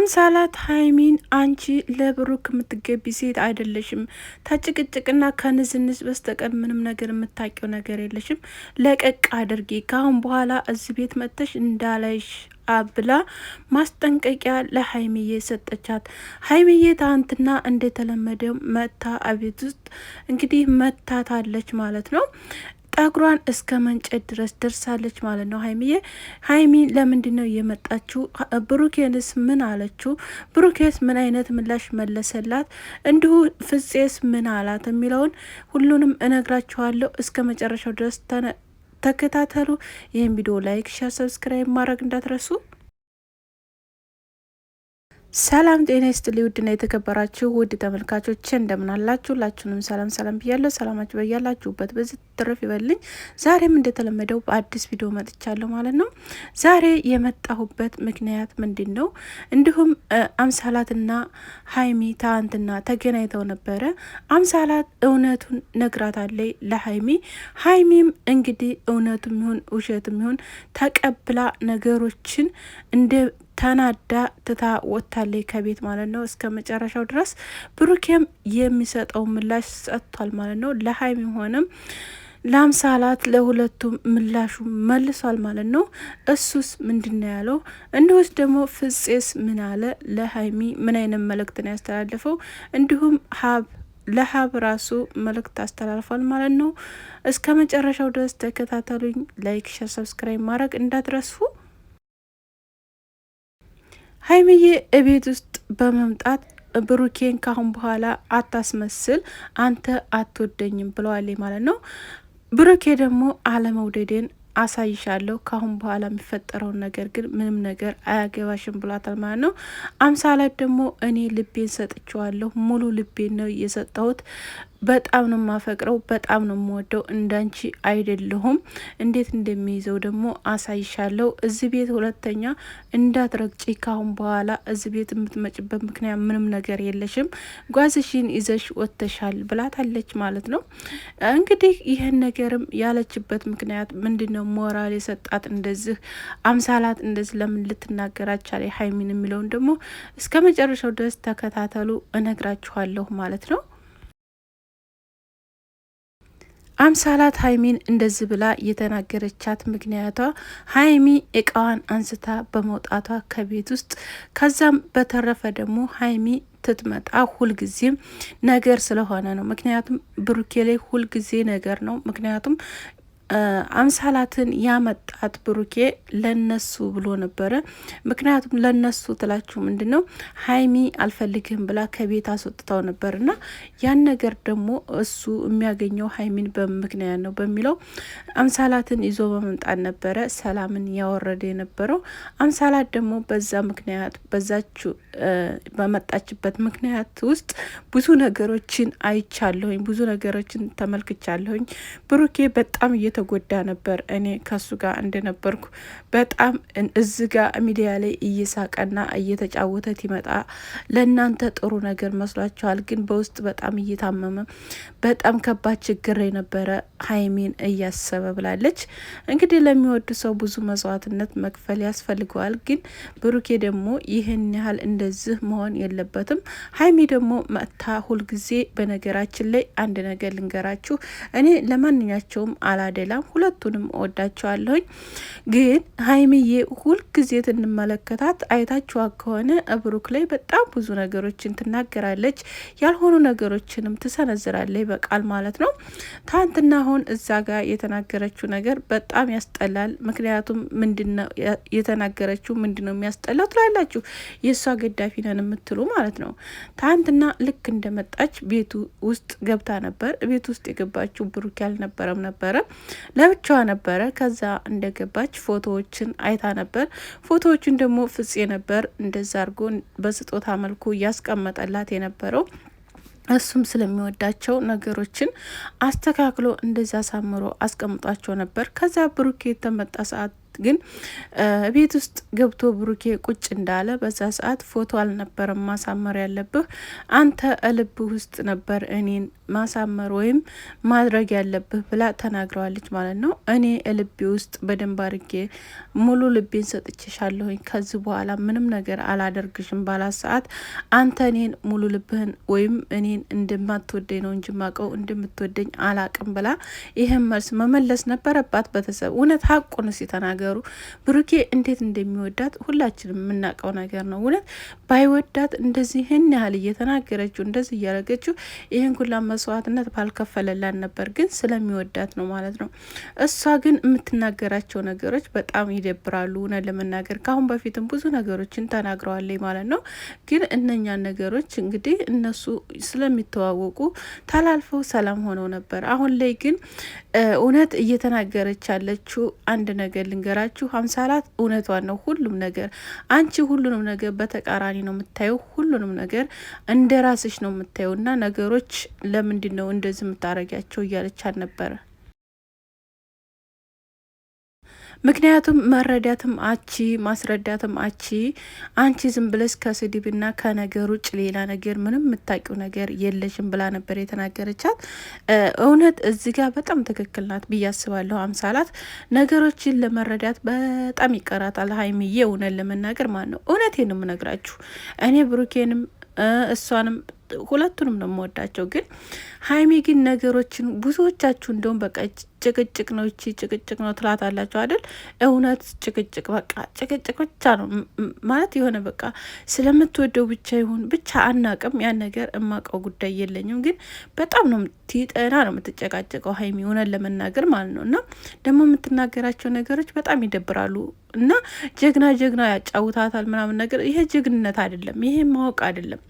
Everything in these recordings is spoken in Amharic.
አምሳላት ሀይሚን አንቺ ለብሩክ የምትገቢ ሴት አይደለሽም፣ ተጭቅጭቅና ከንዝንዝ በስተቀር ምንም ነገር የምታውቂው ነገር የለሽም፣ ለቀቅ አድርጊ፣ ካሁን በኋላ እዚህ ቤት መጥተሽ እንዳላይሽ ብላ ማስጠንቀቂያ ለሀይሚዬ ሰጠቻት። ሀይሚዬ ትናንትና እንደተለመደው መታ አቤት ውስጥ እንግዲህ መታታለች ማለት ነው። ጠጉሯን እስከ መንጨት ድረስ ደርሳለች ማለት ነው። ሀይሚ ለምንድን ነው የመጣችው? ብሩኬንስ ምን አለችው? ብሩኬስ ምን አይነት ምላሽ መለሰላት? እንዲሁ ፍፄስ ምን አላት የሚለውን ሁሉንም እነግራችኋለሁ። እስከ መጨረሻው ድረስ ተከታተሉ። ይህን ቪዲዮ ላይክ፣ ሸር፣ ሰብስክራይብ ማድረግ እንዳትረሱ። ሰላም ጤና ይስጥልኝ ውድና የተከበራችሁ ውድ ተመልካቾች እንደምን አላችሁ? ሁላችሁንም ሰላም ብያለሁ። ሰላማችሁ በያላችሁበት በዚህ ትርፍ ይበልኝ። ዛሬም እንደተለመደው በአዲስ ቪዲዮ መጥቻለሁ ማለት ነው። ዛሬ የመጣሁበት ምክንያት ምንድን ነው? እንዲሁም አምሳላትና ሀይሚ ትናንትና ተገናኝተው ነበረ። አምሳላት እውነቱን ነግራታለች ለሀይሚ። ሀይሚም እንግዲህ እውነቱም ይሁን ውሸትም ይሁን ተቀብላ ነገሮችን እንደ ተናዳ ትታ ወጥታለች ከቤት ማለት ነው። እስከ መጨረሻው ድረስ ብሩኬም የሚሰጠው ምላሽ ሰጥቷል ማለት ነው። ለሀይሚም ሆነም ለአምሳላት ለሁለቱም ምላሹ መልሷል ማለት ነው። እሱስ ምንድን ነው ያለው? እንዲሁስ ደግሞ ፍፄስ ምን አለ? ለሀይሚ ምን አይነት መልእክት ነው ያስተላለፈው? እንዲሁም ለሀብ ራሱ መልእክት አስተላልፏል ማለት ነው። እስከ መጨረሻው ድረስ ተከታተሉኝ። ላይክ፣ ሸር፣ ሰብስክራይብ ማድረግ እንዳትረሱ። ሀይሚዬ እቤት ውስጥ በመምጣት ብሩኬን ካሁን በኋላ አታስመስል፣ አንተ አትወደኝም ብለዋል ማለት ነው። ብሩኬ ደግሞ አለመውደዴን አሳይሻለሁ፣ ካሁን በኋላ የሚፈጠረውን ነገር ግን ምንም ነገር አያገባሽም ብሏታል ማለት ነው። አምሳላት ደግሞ እኔ ልቤን ሰጥቼዋለሁ፣ ሙሉ ልቤን ነው የሰጠሁት፣ በጣም ነው የማፈቅረው፣ በጣም ነው የምወደው፣ እንዳንቺ አይደለሁም፣ እንዴት እንደሚይዘው ደግሞ አሳይሻለሁ። እዚህ ቤት ሁለተኛ እንዳትረግጪ፣ ካሁን በኋላ እዚህ ቤት የምትመጭበት ምክንያት ምንም ነገር የለሽም፣ ጓዝሽን ይዘሽ ወጥተሻል ብላታለች ማለት ነው። እንግዲህ ይህን ነገርም ያለችበት ምክንያት ምንድን ነው? ሞራል የሰጣት እንደዚህ አምሳላት እንደዚህ ለምን ልትናገራቻል ሀይሚን የሚለውን ደግሞ እስከ መጨረሻው ድረስ ተከታተሉ፣ እነግራችኋለሁ ማለት ነው። አምሳላት ሀይሚን እንደዚህ ብላ የተናገረቻት ምክንያቷ ሀይሚ እቃዋን አንስታ በመውጣቷ ከቤት ውስጥ፣ ከዛም በተረፈ ደግሞ ሀይሚ ትትመጣ ሁልጊዜም ነገር ስለሆነ ነው። ምክንያቱም ብሩኬ ላይ ሁልጊዜ ነገር ነው። ምክንያቱም አምሳላትን ያመጣት ብሩኬ ለነሱ ብሎ ነበረ። ምክንያቱም ለነሱ ትላችሁ ምንድን ነው ሀይሚ አልፈልግህም ብላ ከቤት አስወጥተው ነበር እና ያን ነገር ደግሞ እሱ የሚያገኘው ሀይሚን በምክንያት ነው በሚለው አምሳላትን ይዞ በመምጣት ነበረ ሰላምን ያወረደ የነበረው። አምሳላት ደግሞ በዛ ምክንያት በዛችው በመጣችበት ምክንያት ውስጥ ብዙ ነገሮችን አይቻለሁኝ፣ ብዙ ነገሮችን ተመልክቻለሁኝ። ብሩኬ በጣም እየተጎዳ ነበር። እኔ ከሱ ጋር እንደነበርኩ በጣም እዚ ጋር ሚዲያ ላይ እየሳቀና እየተጫወተ ይመጣ ለእናንተ ጥሩ ነገር መስሏችኋል፣ ግን በውስጥ በጣም እየታመመ በጣም ከባድ ችግር የነበረ ሀይሚን እያሰበ ብላለች። እንግዲህ ለሚወዱ ሰው ብዙ መስዋዕትነት መክፈል ያስፈልገዋል፣ ግን ብሩኬ ደግሞ ይህን ያህል እንደዚህ መሆን የለበትም። ሀይሚ ደግሞ መጥታ ሁልጊዜ በነገራችን ላይ አንድ ነገር ልንገራችሁ፣ እኔ ለማንኛቸውም አላደላም፣ ሁለቱንም እወዳቸዋለሁኝ። ግን ሀይሚዬ ሁልጊዜ ትንመለከታት አይታችኋ ከሆነ ብሩክ ላይ በጣም ብዙ ነገሮችን ትናገራለች፣ ያልሆኑ ነገሮችንም ትሰነዝራለች በቃል ማለት ነው። ትናንትና አሁን እዛ ጋር የተናገረችው ነገር በጣም ያስጠላል። ምክንያቱም ምንድነው የተናገረችው? ምንድነው የሚያስጠላው ትላላችሁ? የእሷ ገዳፊ ነን የምትሉ ማለት ነው። ትናንትና ልክ እንደመጣች ቤቱ ውስጥ ገብታ ነበር። ቤት ውስጥ የገባችው ብሩክ ያልነበረም ነበረ፣ ለብቻዋ ነበረ። ከዛ እንደገባች ፎቶዎችን አይታ ነበር። ፎቶዎችን ደግሞ ፍፄ ነበር እንደዛ አድርጎ በስጦታ መልኩ እያስቀመጠላት የነበረው። እሱም ስለሚወዳቸው ነገሮችን አስተካክሎ እንደዛ ሳምሮ አስቀምጧቸው ነበር። ከዛ ብሩክ የተመጣ ሰዓት ግን ቤት ውስጥ ገብቶ ብሩኬ ቁጭ እንዳለ በዛ ሰዓት ፎቶ አልነበረም ማሳመር ያለብህ አንተ ልብህ ውስጥ ነበር እኔን ማሳመር ወይም ማድረግ ያለብህ ብላ ተናግረዋለች ማለት ነው። እኔ ልቤ ውስጥ በደንብ አድርጌ ሙሉ ልቤን ሰጥቼሻለሁኝ ከዚህ በኋላ ምንም ነገር አላደርግሽም ባላት ሰዓት አንተ እኔን ሙሉ ልብህን ወይም እኔን እንደማትወደኝ ነው እንጂ ማቀው እንደምትወደኝ አላቅም ብላ ይህን መልስ መመለስ ነበረባት። ቤተሰብ እውነት ሀቁን ሲተናገሩ ብሩኬ እንዴት እንደሚወዳት ሁላችንም የምናውቀው ነገር ነው። እውነት ባይወዳት እንደዚህ ይህን ያህል እየተናገረችው እንደዚህ እያረገችው ይህን ሁላ መስዋዕትነት ባልከፈለላን ነበር፣ ግን ስለሚወዳት ነው ማለት ነው። እሷ ግን የምትናገራቸው ነገሮች በጣም ይደብራሉ። እውነት ለመናገር ከአሁን በፊትም ብዙ ነገሮችን ተናግረዋለች ማለት ነው። ግን እነኛ ነገሮች እንግዲህ እነሱ ስለሚተዋወቁ ተላልፈው ሰላም ሆነው ነበር። አሁን ላይ ግን እውነት እየተናገረች ያለችው አንድ ነገር ልንገራችሁ፣ አምሳላት እውነቷን ነው። ሁሉም ነገር አንቺ ሁሉንም ነገር በተቃራኒ ነው የምታየው፣ ሁሉንም ነገር እንደ ራስሽ ነው የምታየው እና ነገሮች ለምንድን ነው እንደዚህ የምታረጊያቸው እያለች አልነበረ። ምክንያቱም መረዳትም አቺ ማስረዳትም አቺ አንቺ ዝም ብለሽ ከስድብና ከነገር ውጭ ሌላ ነገር ምንም የምታውቂው ነገር የለሽም ብላ ነበር የተናገረቻት። እውነት እዚህ ጋር በጣም ትክክል ናት ብዬ አስባለሁ። አምሳላት ነገሮችን ለመረዳት በጣም ይቀራታል ሀይሚዬ፣ እውነት ለመናገር ማለት ነው። እውነቴን ነው የምነግራችሁ እኔ ብሩኬንም እሷንም ሁለቱንም ነው የምወዳቸው። ግን ሀይሚ ግን ነገሮችን ብዙዎቻችሁ እንደውም በቃ ጭቅጭቅ ነው እቺ ጭቅጭቅ ነው ትላታላችሁ አይደል? እውነት ጭቅጭቅ በቃ ጭቅጭቅ ብቻ ነው ማለት የሆነ በቃ ስለምትወደው ብቻ ይሁን ብቻ አናቅም። ያን ነገር እማቀው ጉዳይ የለኝም። ግን በጣም ነው ቲጠና ነው የምትጨቃጨቀው ሀይሚ እውነት ለመናገር ማለት ነው። እና ደግሞ የምትናገራቸው ነገሮች በጣም ይደብራሉ። እና ጀግና ጀግና ያጫውታታል ምናምን ነገር፣ ይሄ ጀግንነት አይደለም፣ ይሄ ማወቅ አይደለም።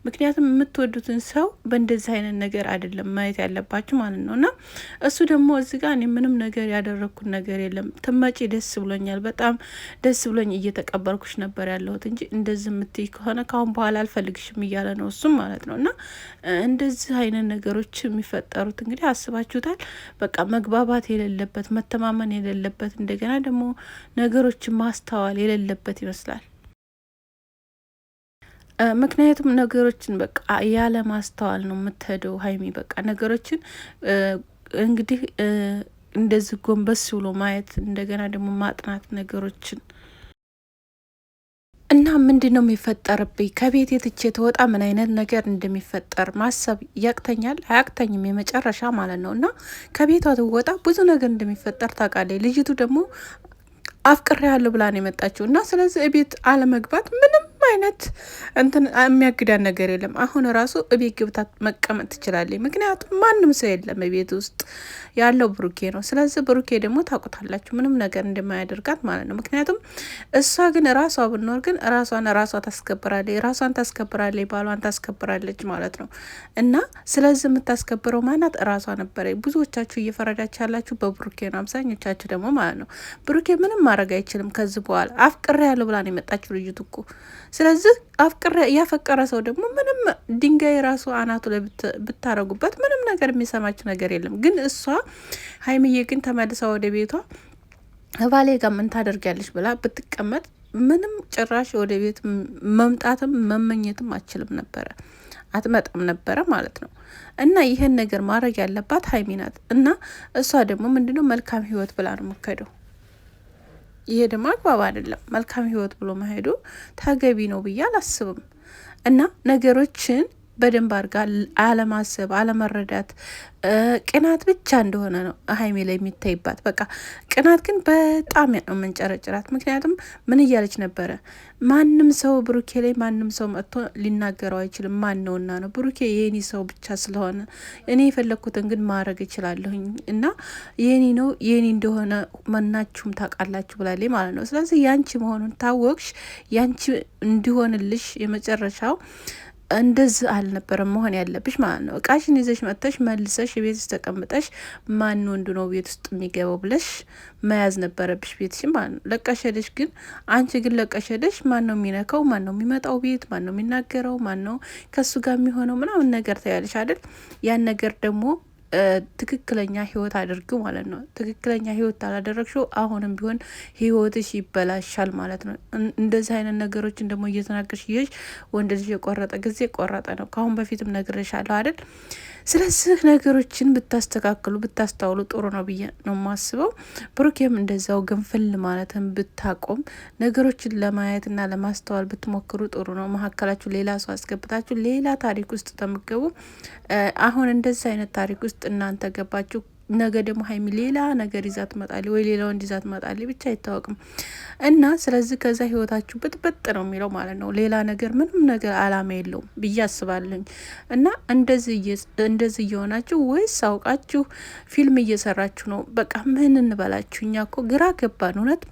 ምክንያቱም የምትወዱትን ሰው በእንደዚህ አይነት ነገር አይደለም ማየት ያለባችሁ ማለት ነው። እና እሱ ደግሞ እዚህ ጋር እኔ ምንም ነገር ያደረግኩት ነገር የለም፣ ትመጪ ደስ ብሎኛል፣ በጣም ደስ ብሎኝ እየተቀበልኩሽ ነበር ያለሁት እንጂ እንደዚህ የምትይ ከሆነ ካሁን በኋላ አልፈልግሽም እያለ ነው እሱም ማለት ነው። እና እንደዚህ አይነት ነገሮች የሚፈጠሩት እንግዲህ አስባችሁታል። በቃ መግባባት የሌለበት መተማመን የሌለበት እንደገና ደግሞ ነገሮችን ማስተዋል የሌለበት ይመስላል። ምክንያቱም ነገሮችን በቃ ያለ ማስተዋል ነው የምትሄደው ሀይሚ። በቃ ነገሮችን እንግዲህ እንደዚህ ጎንበስ ብሎ ማየት እንደገና ደግሞ ማጥናት ነገሮችን እና ምንድን ነው የሚፈጠርብኝ ከቤት የትቼ ተወጣ ምን አይነት ነገር እንደሚፈጠር ማሰብ ያቅተኛል። አያቅተኝም የመጨረሻ ማለት ነው። እና ከቤቷ ትወጣ ብዙ ነገር እንደሚፈጠር ታውቃለች። ልጅቱ ደግሞ አፍቅሬ ያለሁ ብላ ነው የመጣችው እና ስለዚህ እቤት አለመግባት ምንም አይነት እንትን የሚያግዳን ነገር የለም። አሁን ራሱ እቤት ግብታ መቀመጥ ትችላለች። ምክንያቱም ማንም ሰው የለም ቤት ውስጥ ያለው ብሩኬ ነው። ስለዚህ ብሩኬ ደግሞ ታውቁታላችሁ ምንም ነገር እንደማያደርጋት ማለት ነው። ምክንያቱም እሷ ግን ራሷ ብኖር ግን ራሷ ታስከብራለች፣ ራሷን ታስከብራለች፣ ባሏን ታስከብራለች ማለት ነው። እና ስለዚህ የምታስከብረው ማናት? ራሷ ነበረ። ብዙዎቻችሁ እየፈረዳችሁ ያላችሁ በብሩኬ ነው፣ አብዛኞቻችሁ ደግሞ ማለት ነው ብሩኬ ምንም ማድረግ አይችልም ከዚህ በኋላ። አፍቅሬ ያለሁ ብላ ነው የመጣችው ልጅቱ እኮ። ስለዚህ ያፈቀረ ሰው ደግሞ ምንም ድንጋይ ራሱ አናቱ ላይ ብታረጉበት ምንም ነገር የሚሰማችው ነገር የለም። ግን እሷ ሀይሚዬ ግን ተመልሳ ወደ ቤቷ ባሌ ጋር ምን ታደርጊያለሽ ብላ ብትቀመጥ ምንም ጭራሽ ወደ ቤት መምጣትም መመኘትም አችልም ነበረ፣ አትመጣም ነበረ ማለት ነው። እና ይህን ነገር ማድረግ ያለባት ሀይሚ ናት። እና እሷ ደግሞ ምንድነው መልካም ህይወት ብላ ነው የምከደው። ይሄ ደግሞ አግባብ አይደለም። መልካም ህይወት ብሎ መሄዱ ተገቢ ነው ብዬ አላስብም። እና ነገሮችን በደንብ አድርጋ አለማሰብ፣ አለመረዳት፣ ቅናት ብቻ እንደሆነ ነው ሀይሜ ላይ የሚታይባት። በቃ ቅናት ግን በጣም ነው መንጨረጭራት። ምክንያቱም ምን እያለች ነበረ? ማንም ሰው ብሩኬ ላይ ማንም ሰው መጥቶ ሊናገረው አይችልም። ማን ነውና ነው? ብሩኬ የኔ ሰው ብቻ ስለሆነ እኔ የፈለግኩትን ግን ማድረግ እችላለሁኝ እና የኔ ነው የኔ እንደሆነ መናችሁም ታውቃላችሁ ብላለች ማለት ነው። ስለዚህ ያንቺ መሆኑን ታወቅሽ፣ ያንቺ እንዲሆንልሽ የመጨረሻው እንደዚህ አልነበረም መሆን ያለብሽ ማለት ነው። እቃሽን ይዘሽ መጥተሽ መልሰሽ ቤት ውስጥ ተቀምጠሽ ማን ወንዱ ነው ቤት ውስጥ የሚገባው ብለሽ መያዝ ነበረብሽ ቤትሽ ማለት ነው። ለቀሸደሽ ግን አንቺ ግን ለቀሸደሽ ማን ነው የሚነካው? ማን ነው የሚመጣው ቤት? ማን ነው የሚናገረው? ማን ነው ከሱ ጋር የሚሆነው? ምናምን ነገር ታያለሽ አይደል? ያን ነገር ደግሞ ትክክለኛ ህይወት አድርጊው ማለት ነው። ትክክለኛ ህይወት አላደረግሽው አሁንም ቢሆን ህይወትሽ ይበላሻል ማለት ነው። እንደዚህ አይነት ነገሮችን ደግሞ እየተናገርሽ ይሽ ወንድ ልጅ የቆረጠ ጊዜ ቆረጠ ነው። ከአሁን በፊትም ነግሬሻለሁ አይደል? ስለዚህ ነገሮችን ብታስተካክሉ ብታስተውሉ ጥሩ ነው ብዬ ነው የማስበው። ብሩኬም እንደዛው ግንፍል ማለትን ብታቆም ነገሮችን ለማየትና ለማስተዋል ብትሞክሩ ጥሩ ነው። መካከላችሁ ሌላ ሰው አስገብታችሁ ሌላ ታሪክ ውስጥ ተመገቡ። አሁን እንደዚህ አይነት ታሪክ ውስጥ እናንተ ገባችሁ። ነገ ደግሞ ሀይሚ ሌላ ነገር ይዛ ትመጣለች፣ ወይ ሌላ ወንድ ይዛ ትመጣለች፣ ብቻ አይታወቅም። እና ስለዚህ ከዛ ህይወታችሁ ብጥብጥ ነው የሚለው ማለት ነው። ሌላ ነገር ምንም ነገር አላማ የለውም ብዬ አስባለኝ። እና እንደዚህ እየሆናችሁ ወይስ አውቃችሁ ፊልም እየሰራችሁ ነው? በቃ ምን እንበላችሁ? እኛ እኮ ግራ ገባን እውነት።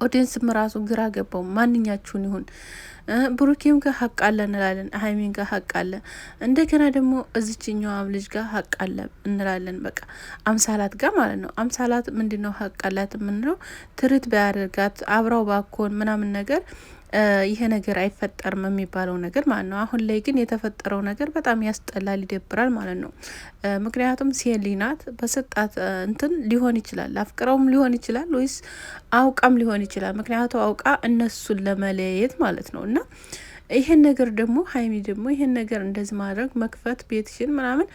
ኦዲየንስም ራሱ ግራ ገባው። ማንኛችሁን ይሁን ብሩኬም ጋር ሀቅ አለ እንላለን፣ ሀይሚን ጋር ሀቅ አለ፣ እንደገና ደግሞ እዚችኛዋም ልጅ ጋር ሀቅ አለ እንላለን። በቃ አምሳላት ጋር ማለት ነው። አምሳላት ምንድን ነው ሀቅ አላት የምንለው? ትርት ቢያደርጋት አብራው ባኮን ምናምን ነገር ይሄ ነገር አይፈጠርም የሚባለው ነገር ማለት ነው። አሁን ላይ ግን የተፈጠረው ነገር በጣም ያስጠላል፣ ይደብራል ማለት ነው። ምክንያቱም ሴሊ ናት በሰጣት እንትን ሊሆን ይችላል፣ አፍቅረውም ሊሆን ይችላል፣ ወይስ አውቃም ሊሆን ይችላል። ምክንያቱ አውቃ እነሱን ለመለየት ማለት ነው። እና ይሄን ነገር ደግሞ ሀይሚ ደግሞ ይሄን ነገር እንደዚህ ማድረግ መክፈት ቤትሽን ምናምን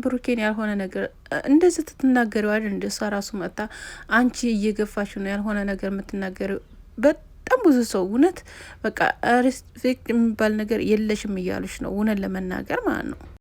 ብሩኬን ያልሆነ ነገር እንደዚህ ትትናገሪው አይደል? እንደሷ ራሱ መጣ አንቺ እየገፋሽ ነው ያልሆነ ነገር የምትናገሪው። በጣም ብዙ ሰው እውነት በቃ ሪስፔክት የሚባል ነገር የለሽም እያሉሽ ነው፣ እውነት ለመናገር ማለት ነው።